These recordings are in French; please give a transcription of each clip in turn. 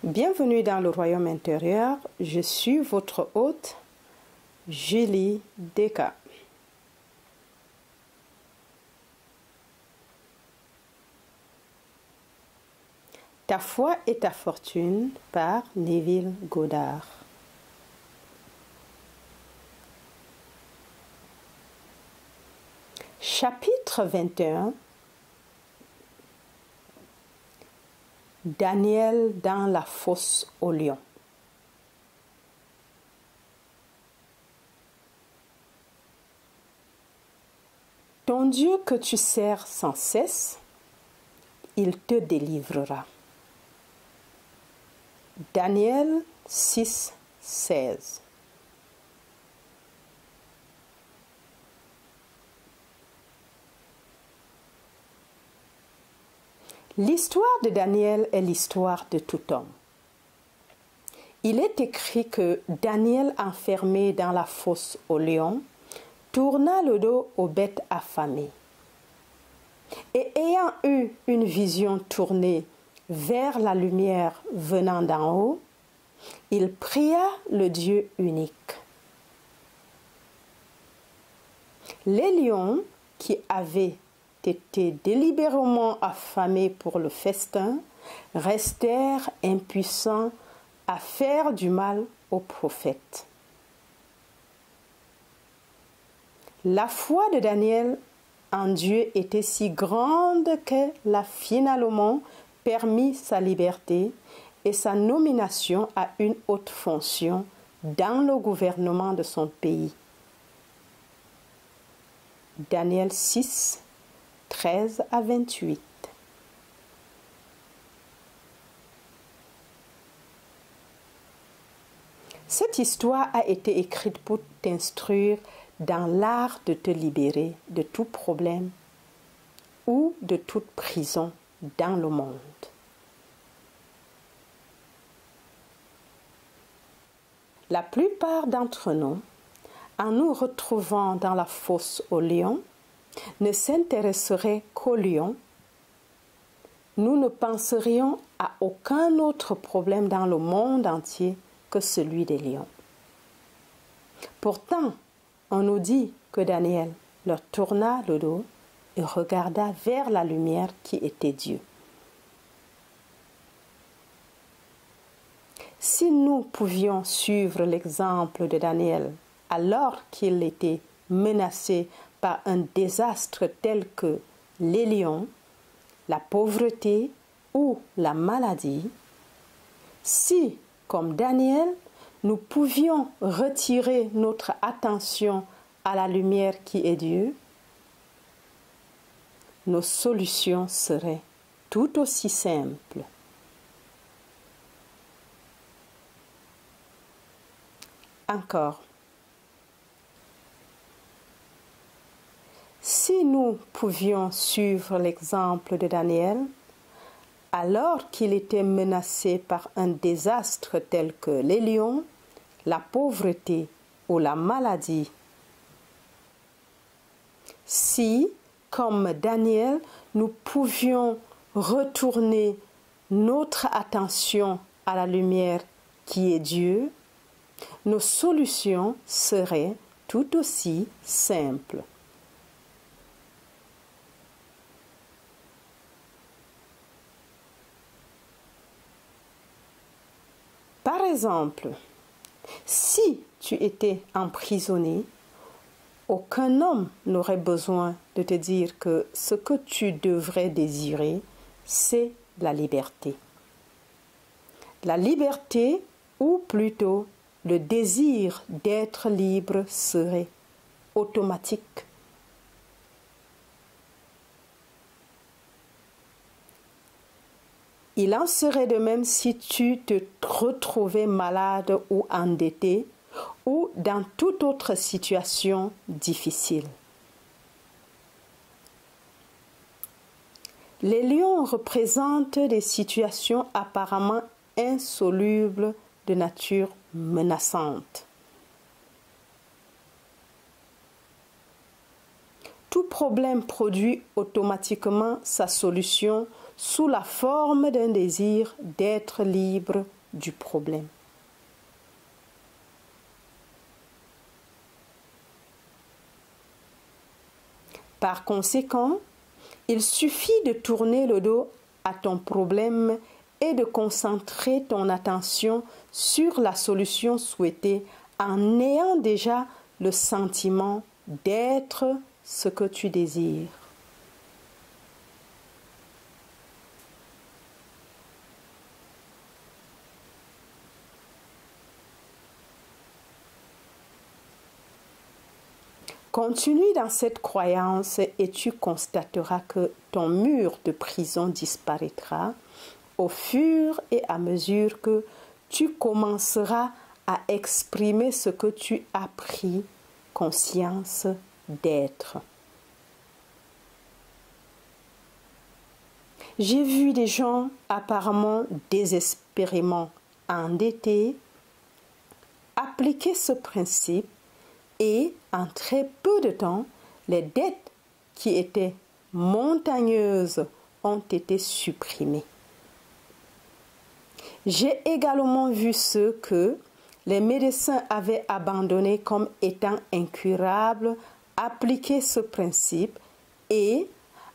Bienvenue dans le royaume intérieur, je suis votre hôte, Julie Deka. Ta foi et ta fortune par Neville Goddard. Chapitre 21. Daniel dans la fosse au lion. Ton Dieu que tu sers sans cesse, il te délivrera. Daniel 6, 16. L'histoire de Daniel est l'histoire de tout homme. Il est écrit que Daniel, enfermé dans la fosse au lion, tourna le dos aux bêtes affamées. Et ayant eu une vision tournée vers la lumière venant d'en haut, il pria le Dieu unique. Les lions qui avaient été délibérément affamés pour le festin, restèrent impuissants à faire du mal au prophète. La foi de Daniel en Dieu était si grande qu'elle a finalement permis sa liberté et sa nomination à une haute fonction dans le gouvernement de son pays. Daniel 6, 13 à 28. Cette histoire a été écrite pour t'instruire dans l'art de te libérer de tout problème ou de toute prison dans le monde. La plupart d'entre nous, en nous retrouvant dans la fosse au lion, ne s'intéresseraient qu'au lion. Nous ne penserions à aucun autre problème dans le monde entier que celui des lions. Pourtant, on nous dit que Daniel leur tourna le dos et regarda vers la lumière qui était Dieu. Si nous pouvions suivre l'exemple de Daniel alors qu'il était menacé par un désastre tel que les lions, la pauvreté ou la maladie, si, comme Daniel, nous pouvions retirer notre attention à la lumière qui est Dieu, nos solutions seraient tout aussi simples. Encore. Si nous pouvions suivre l'exemple de Daniel, alors qu'il était menacé par un désastre tel que les lions, la pauvreté ou la maladie, si, comme Daniel, nous pouvions retourner notre attention à la lumière qui est Dieu, nos solutions seraient tout aussi simples. Par exemple, si tu étais emprisonné, aucun homme n'aurait besoin de te dire que ce que tu devrais désirer, c'est la liberté. La liberté, ou plutôt le désir d'être libre, serait automatique. Il en serait de même si tu te retrouvais malade ou endetté ou dans toute autre situation difficile. Les lions représentent des situations apparemment insolubles de nature menaçante. Tout problème produit automatiquement sa solution sous la forme d'un désir d'être libre du problème. Par conséquent, il suffit de tourner le dos à ton problème et de concentrer ton attention sur la solution souhaitée en ayant déjà le sentiment d'être ce que tu désires. Continue dans cette croyance et tu constateras que ton mur de prison disparaîtra au fur et à mesure que tu commenceras à exprimer ce que tu as pris conscience d'être. J'ai vu des gens apparemment désespérément endettés appliquer ce principe et en très peu de temps, les dettes qui étaient montagneuses ont été supprimées. J'ai également vu ceux que les médecins avaient abandonnés comme étant incurables appliquer ce principe et,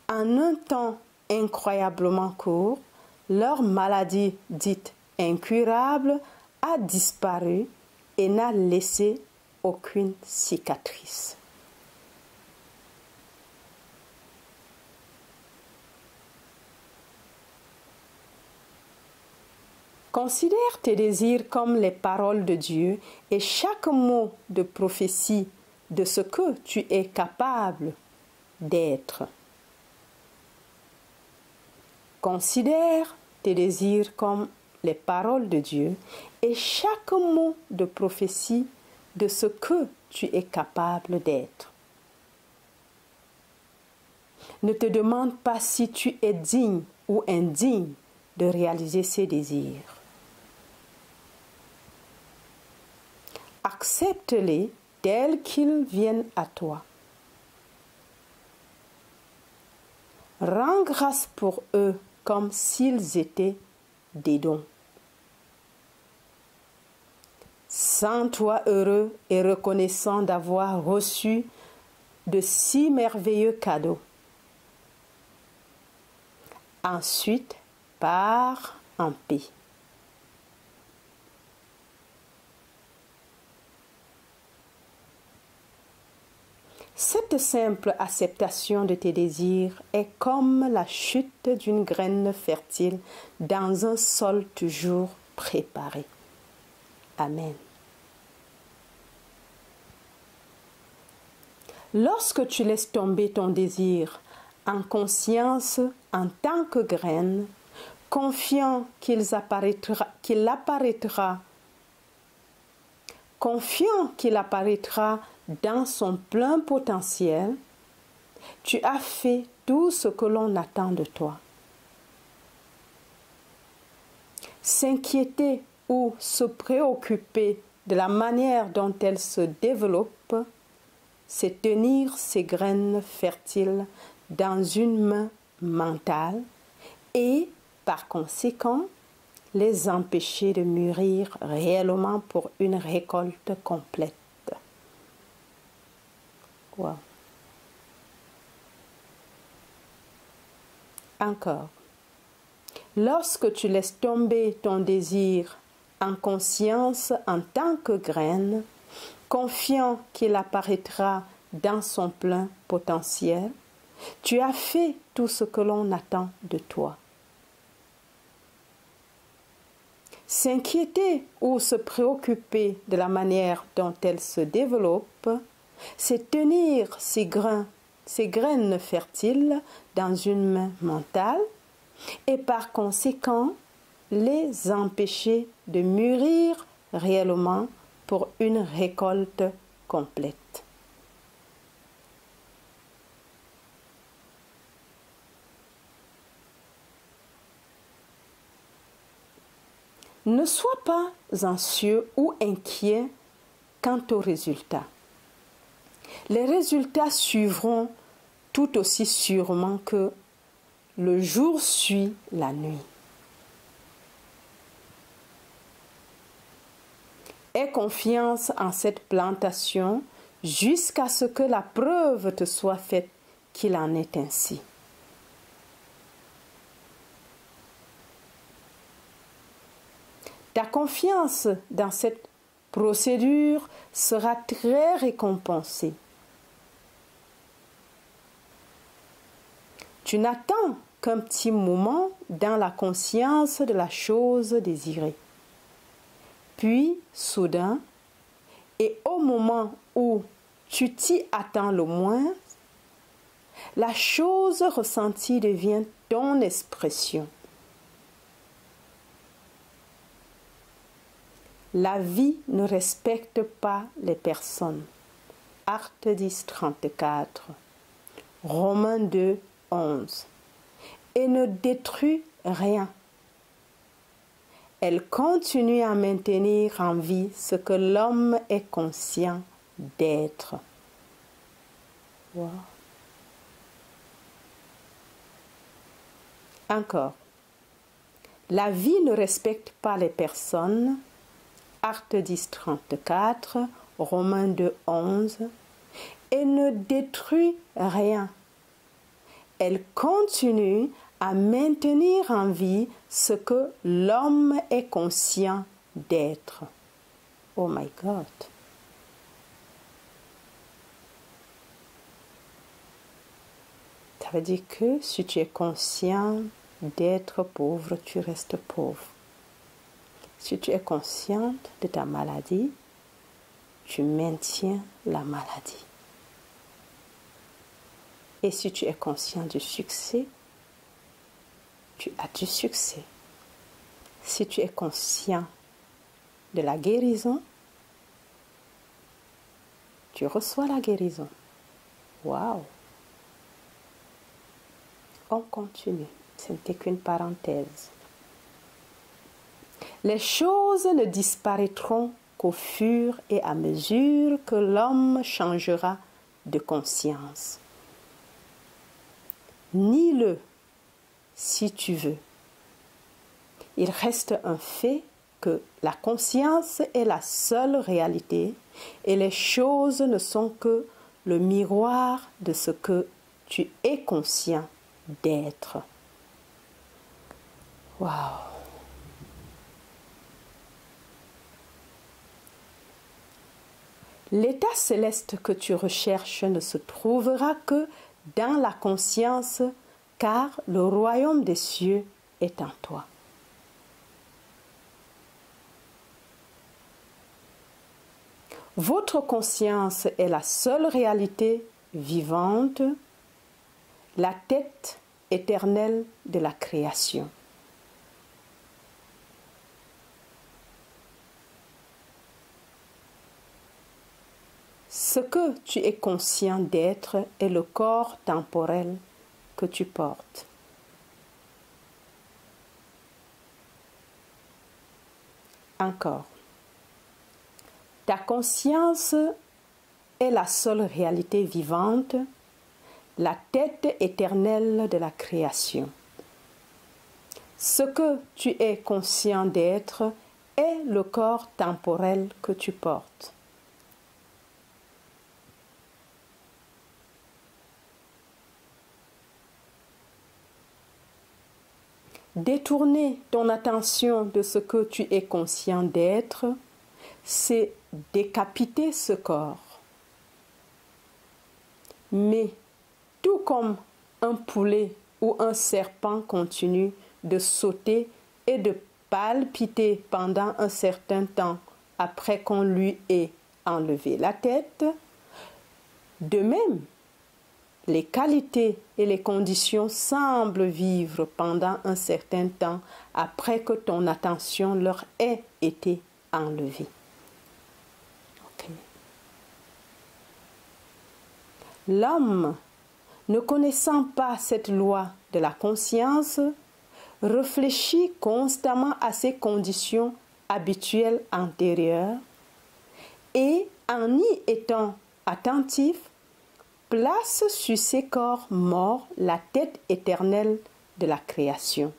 en un temps incroyablement court, leur maladie dite incurable a disparu et n'a laissé aucune cicatrice. Considère tes désirs comme les paroles de Dieu et chaque mot de prophétie de ce que tu es capable d'être. Considère tes désirs comme les paroles de Dieu et chaque mot de prophétie de ce que tu es capable d'être. Ne te demande pas si tu es digne ou indigne de réaliser ces désirs. Accepte-les tels qu'ils viennent à toi. Rends grâce pour eux comme s'ils étaient des dons. Sens-toi heureux et reconnaissant d'avoir reçu de si merveilleux cadeaux. Ensuite, pars en paix. Cette simple acceptation de tes désirs est comme la chute d'une graine fertile dans un sol toujours préparé. Amen. Lorsque tu laisses tomber ton désir en conscience en tant que graine, confiant qu'il apparaîtra dans son plein potentiel, tu as fait tout ce que l'on attend de toi. S'inquiéter ou se préoccuper de la manière dont elle se développe, c'est tenir ces graines fertiles dans une main mentale et, par conséquent, les empêcher de mûrir réellement pour une récolte complète. Wow. Encore. Lorsque tu laisses tomber ton désir en conscience en tant que graine, confiant qu'il apparaîtra dans son plein potentiel, tu as fait tout ce que l'on attend de toi. S'inquiéter ou se préoccuper de la manière dont elle se développe, c'est tenir ces graines fertiles dans une main mentale et par conséquent les empêcher de mûrir réellement pour une récolte complète. Ne sois pas anxieux ou inquiet quant aux résultats. Les résultats suivront tout aussi sûrement que le jour suit la nuit. Aie confiance en cette plantation jusqu'à ce que la preuve te soit faite qu'il en est ainsi. Ta confiance dans cette procédure sera très récompensée. Tu n'attends qu'un petit moment dans la conscience de la chose désirée. Puis, soudain, et au moment où tu t'y attends le moins, la chose ressentie devient ton expression. La vie ne respecte pas les personnes. Acte 10, 34. Romains 2, 11. Et ne détruit rien. Elle continue à maintenir en vie ce que l'homme est conscient d'être. Wow. Encore. La vie ne respecte pas les personnes. Acte 10, 34, Romains 2, 11, et ne détruit rien. Elle continue à maintenir en vie ce que l'homme est conscient d'être. Oh my God! Ça veut dire que si tu es conscient d'être pauvre, tu restes pauvre. Si tu es consciente de ta maladie, tu maintiens la maladie. Et si tu es conscient du succès, tu as du succès. Si tu es conscient de la guérison, tu reçois la guérison. Waouh! On continue. Ce n'était qu'une parenthèse. Les choses ne disparaîtront qu'au fur et à mesure que l'homme changera de conscience. Nie-le si tu veux. Il reste un fait que la conscience est la seule réalité et les choses ne sont que le miroir de ce que tu es conscient d'être. Waouh! L'état céleste que tu recherches ne se trouvera que dans la conscience, car le royaume des cieux est en toi. Votre conscience est la seule réalité vivante, la tête éternelle de la création. Ce que tu es conscient d'être est le corps temporel que tu portes. Encore. Ta conscience est la seule réalité vivante, la tête éternelle de la création. Ce que tu es conscient d'être est le corps temporel que tu portes. Détourner ton attention de ce que tu es conscient d'être, c'est décapiter ce corps. Mais tout comme un poulet ou un serpent continue de sauter et de palpiter pendant un certain temps après qu'on lui ait enlevé la tête, de même, les qualités et les conditions semblent vivre pendant un certain temps après que ton attention leur ait été enlevée. Okay. L'homme, ne connaissant pas cette loi de la conscience, réfléchit constamment à ses conditions habituelles antérieures et, en y étant attentif, place sur ces corps morts la tête éternelle de la création.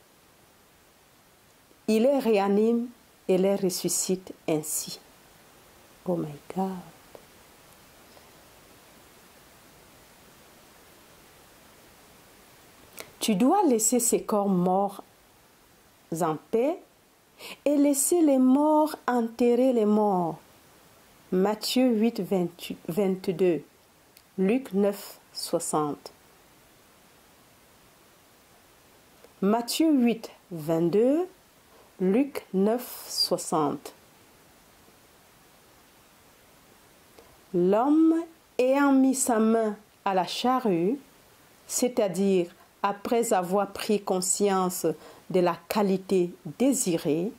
Il les réanime et les ressuscite ainsi. Oh my God. Tu dois laisser ces corps morts en paix et laisser les morts enterrer les morts. Matthieu 8, 22, Luc 9, 60. Matthieu 8, 22, Luc 9, 60. L'homme ayant mis sa main à la charrue, c'est-à-dire après avoir pris conscience de la qualité désirée,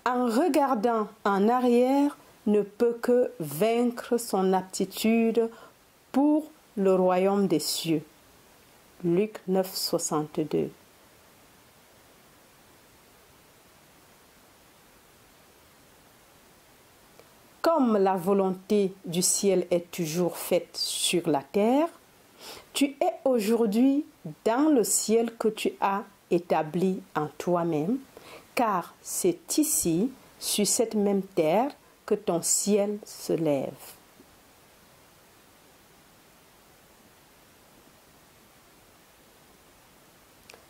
en regardant en arrière, ne peut que vaincre son aptitude pour le royaume des cieux. Luc 9, 62. Comme la volonté du ciel est toujours faite sur la terre, tu es aujourd'hui dans le ciel que tu as établi en toi-même, car c'est ici, sur cette même terre, que ton ciel se lève.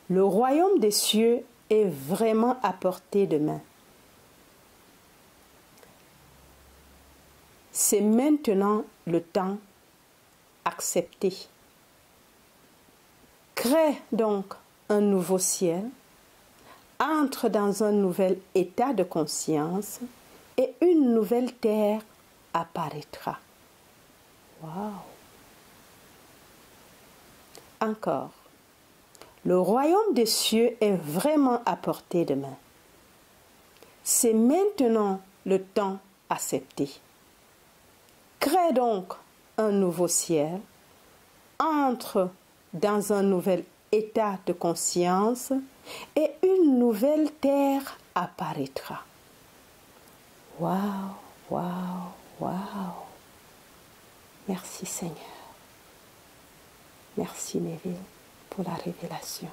Le royaume des cieux est vraiment à portée de main. C'est maintenant le temps accepté. Crée donc un nouveau ciel, entre dans un nouvel état de conscience et une nouvelle terre apparaîtra. Waouh! Encore. Le royaume des cieux est vraiment à portée de main. C'est maintenant le temps accepté. Crée donc un nouveau ciel, entre dans un nouvel état de conscience et une nouvelle terre apparaîtra. Waouh, waouh, waouh. Merci Seigneur. Merci Neville pour la révélation.